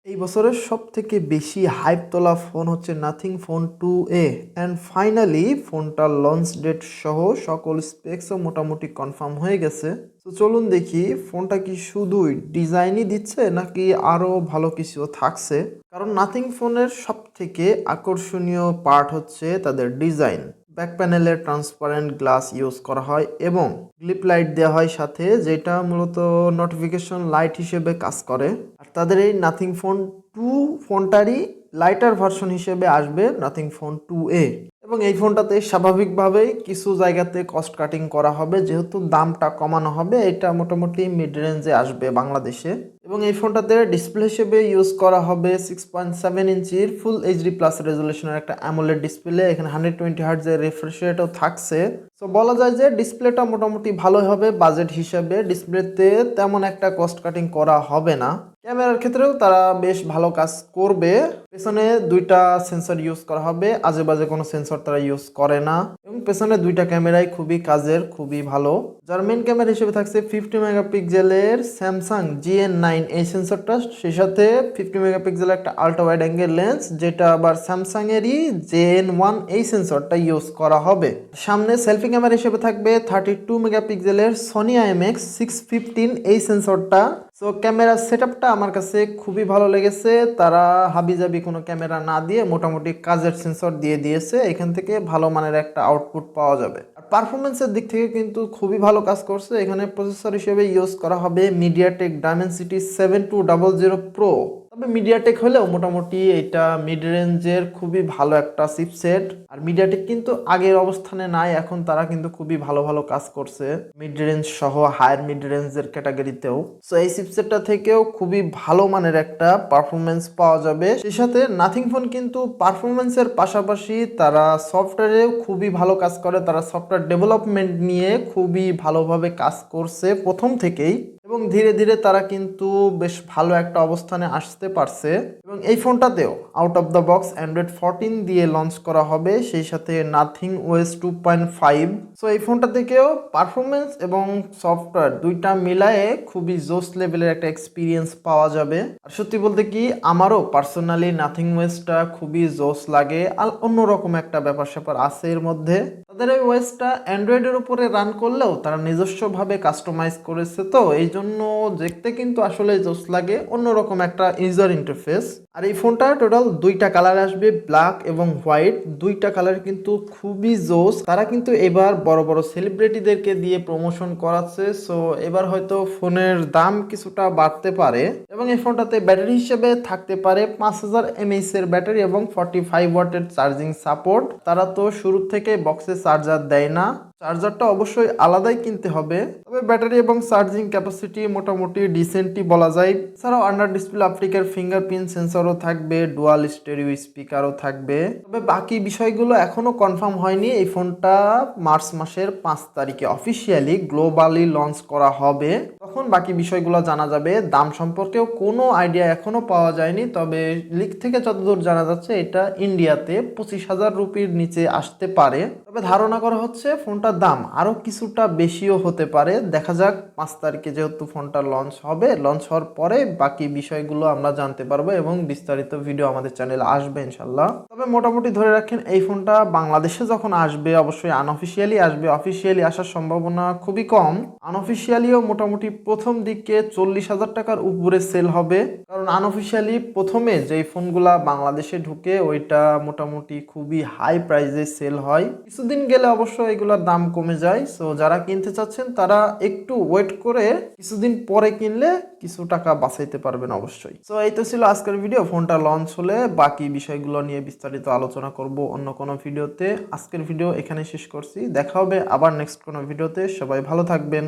এই বছরের সবথেকে বেশি হাইপ তোলা ফোন হচ্ছে nothing phone 2A and finally ফোনটার লঞ্চ ডেট সহ সকল স্পেক্সও মোটামুটি কনফার্ম হয়ে গেছে। তো চলুন দেখি ফোনটা কি শুধুই ডিজাইনই দিচ্ছে নাকি আরও ভালো কিছু থাকছে। কারণ নাথিং ফোনের সবথেকে আকর্ষণীয় পার্ট হচ্ছে তাদের ডিজাইন। ব্যাক প্যানেলে ট্রান্সপারেন্ট গ্লাস ইউজ করা হয় এবং গ্লিপ লাইট দেওয়া হয় সাথে, যেটা মূলত নোটিফিকেশন লাইট হিসেবে কাজ করে। আর তাদের এই নাথিং ফোন 2 ফোনটারই লাইটার ভার্সন হিসেবে আসবে নাথিং ফোন 2A এবং এই ফোনটাতে স্বাভাবিকভাবেই কিছু জায়গাতে কস্ট কাটিং করা হবে, যেহেতু দামটা কমানো হবে। এটা মোটামুটি মিড রেঞ্জে আসবে বাংলাদেশে এবং এই ফোনটাতে ডিসপ্লে হিসেবে ইউজ করা হবে 6.7 ইঞ্চির ফুল এইচডি প্লাস রেজুলেশনের একটা অ্যামোলেড ডিসপ্লে। এখানে 120 হার্টজের রিফ্রেশ রেটও থাকছে। তো বলা যায় যে ডিসপ্লেটা মোটামুটি ভালোই হবে বাজেট হিসাবে। ডিসপ্লেতে তেমন একটা কস্ট কাটিং করা হবে না। ক্যামেরার ক্ষেত্রেও তারা বেশ ভালো কাজ করবে। পেছনে দুইটা সেন্সর ইউজ করা হবে, আজে বাজে কোনো সেন্সর তারা ইউজ করে না এবং পেছনে দুইটা ক্যামেরাই খুবই কাজের, খুবই ভালো। যার মেন ক্যামেরা হিসেবে থাকছে 50 মেগাপিক্সেলের স্যামসাং GN9 এই সেন্সরটা, সেই সাথে 50 মেগাপিক্সেলের একটা আল্ট্রা ওয়াইড অ্যাঙ্গেল লেন্স, যেটা আবার স্যামসাং এরই JN1 এই সেন্সরটা ইউজ করা হবে। সামনে সেলফি ক্যামেরা হিসেবে থাকবে 32 মেগাপিক্সেলের সনি IMX 615 এই সেন্সরটা। সো ক্যামেরার সেটআপটা আমার কাছে খুবই ভালো লেগেছে। তারা হাবিজাবি কোনো ক্যামেরা না দিয়ে মোটামুটি কাজের সেন্সর দিয়ে দিয়েছে, এখান থেকে ভালো মানের একটা আউটপুট পাওয়া যাবে। আর পারফরমেন্সের দিক থেকে কিন্তু খুবই ভালো কাজ করছে। এখানে প্রসেসর হিসেবে ইউজ করা হবে মিডিয়াটেক ডাইমেনসিটি 7200 প্রো। তবে মিডিয়াটেক হলেও মোটামুটি এটা মিড রেঞ্জের খুবই ভালো একটা চিপসেট। আর মিডিয়াটেক কিন্তু আগের অবস্থানে নাই, এখন তারা কিন্তু খুবই ভালো ভালো কাজ করছে মিড রেঞ্জ সহ হায়ার মিড রেঞ্জের ক্যাটাগরিতেও। সো এই চিপসেটটা থেকেও খুবই ভালো মানের একটা পারফরমেন্স পাওয়া যাবে। সেই সাথে নাথিং ফোন কিন্তু পারফরমেন্সের পাশাপাশি তারা সফটওয়্যারেও খুবই ভালো কাজ করে। তারা সফটওয়্যার ডেভেলপমেন্ট নিয়ে খুবই ভালোভাবে কাজ করছে প্রথম থেকেই এবং ধীরে ধীরে তারা কিন্তু বেশ ভালো একটা অবস্থানে আসতে পারছে। এবং এই ফোনটাতেও out of the box Android 14 দিয়ে লঞ্চ করা হবে, সেই সাথে নাথিং ওএস 2.5। সো এই ফোনটা থেকেও পারফরমেন্স এবং সফটওয়্যার দুইটা মিলায়ে খুবই জোস লেভেলের একটা এক্সপিরিয়েন্স পাওয়া যাবে। আর সত্যি বলতে কি আমারও পার্সোনালি নাথিং ওএসটা খুবই জোস লাগে। আর অন্যরকম একটা ব্যাপার স্যাপার আছে এর মধ্যে। তাদের এই ওএসটা অ্যান্ড্রয়েডের উপরে রান করলেও তারা নিজস্বভাবে কাস্টমাইজ করেছে, তো এই জন্য দেখতে কিন্তু আসলে জোস লাগে, অন্যরকম একটা ইউজার ইন্টারফেস। আর এই ফোনটা টোটাল দুইটা কালার আসবে, ব্ল্যাক এবং হোয়াইট। দুইটা কালার কিন্তু খুবই জোস। তারা কিন্তু এবার বড় বড় সেলিব্রিটিদেরকে দিয়ে প্রমোশন করাচ্ছে। সো এবার হয়তো ফোনের দাম কিছুটা বাড়তে পারে এবং এই ফোনটাতে ব্যাটারি হিসেবে থাকতে পারে 5000 mAh এর ব্যাটারি এবং 45 ওয়াটের চার্জিং সাপোর্ট। তারা তো শুরু থেকে বক্সে চার্জার দেয় না, চার্জারটা অবশ্যই আলাদাই কিনতে হবে। তবে ব্যাটারি এবং চার্জিং ক্যাপাসিটি মোটামুটি ডিসেন্টই বলা যায়। এছাড়াও আন্ডার ডিসপ্লে অপটিক্যাল ফিঙ্গারপ্রিন্ট সেন্সরও থাকবে, ডুয়াল স্টেরিও স্পিকারও থাকবে। তবে বাকি বিষয়গুলো এখনো কনফার্ম হয়নি। এই ফোনটা মার্চ মাসের 5 তারিখে অফিসিয়ালি গ্লোবালি লঞ্চ করা হবে, তখন বাকি বিষয়গুলো জানা যাবে। দাম সম্পর্কেও কোনো আইডিয়া এখনো পাওয়া যায়নি, তবে লিক থেকে যতদূর জানা যাচ্ছে এটা ইন্ডিয়াতে 25,000 রুপির নিচে আসতে পারে। তবে ধারণা করা হচ্ছে ফোনটার দাম আরো কিছুটা বেশিও হতে পারে। দেখা যাক, 5 তারিখে যেহেতু ফোনটা লঞ্চ হবে, লঞ্চ হওয়ার পরে বাকি বিষয়গুলো আমরা জানতে পারবো এবং বিস্তারিত ভিডিও আমাদের চ্যানেলে আসবে ইনশাল্লাহ। তবে মোটামুটি ধরে রাখেন এই ফোনটা বাংলাদেশে যখন আসবে অবশ্যই আনঅফিসিয়ালি আসবে, অফিসিয়ালি আসার সম্ভাবনা খুবই কম। আনঅফিসিয়ালিও মোটামুটি প্রথম দিকে 40,000 টাকার উপরে সেল হবে, কারণ আনঅফিসিয়ালি প্রথমে যেই ফোনগুলা বাংলাদেশে ঢুকে ওইটা মোটামুটি খুবই হাই প্রাইসে সেল হয়। কিছুদিন গেলে অবশ্য এগুলোর দাম কমে যায়। সো যারা কিনতে চাচ্ছেন তারা একটু ওয়েট করে কিছুদিন পরে কিনলে কিছু টাকা বাঁচাইতে পারবেন অবশ্যই। সো এই তো ছিল আজকের ভিডিও। ফোনটা লঞ্চ হলে বাকি বিষয়গুলো নিয়ে বিস্তারিত আলোচনা করব অন্য কোনো ভিডিওতে। আজকের ভিডিও এখানে শেষ করছি, দেখা হবে আবার নেক্সট কোনো ভিডিওতে। সবাই ভালো থাকবেন।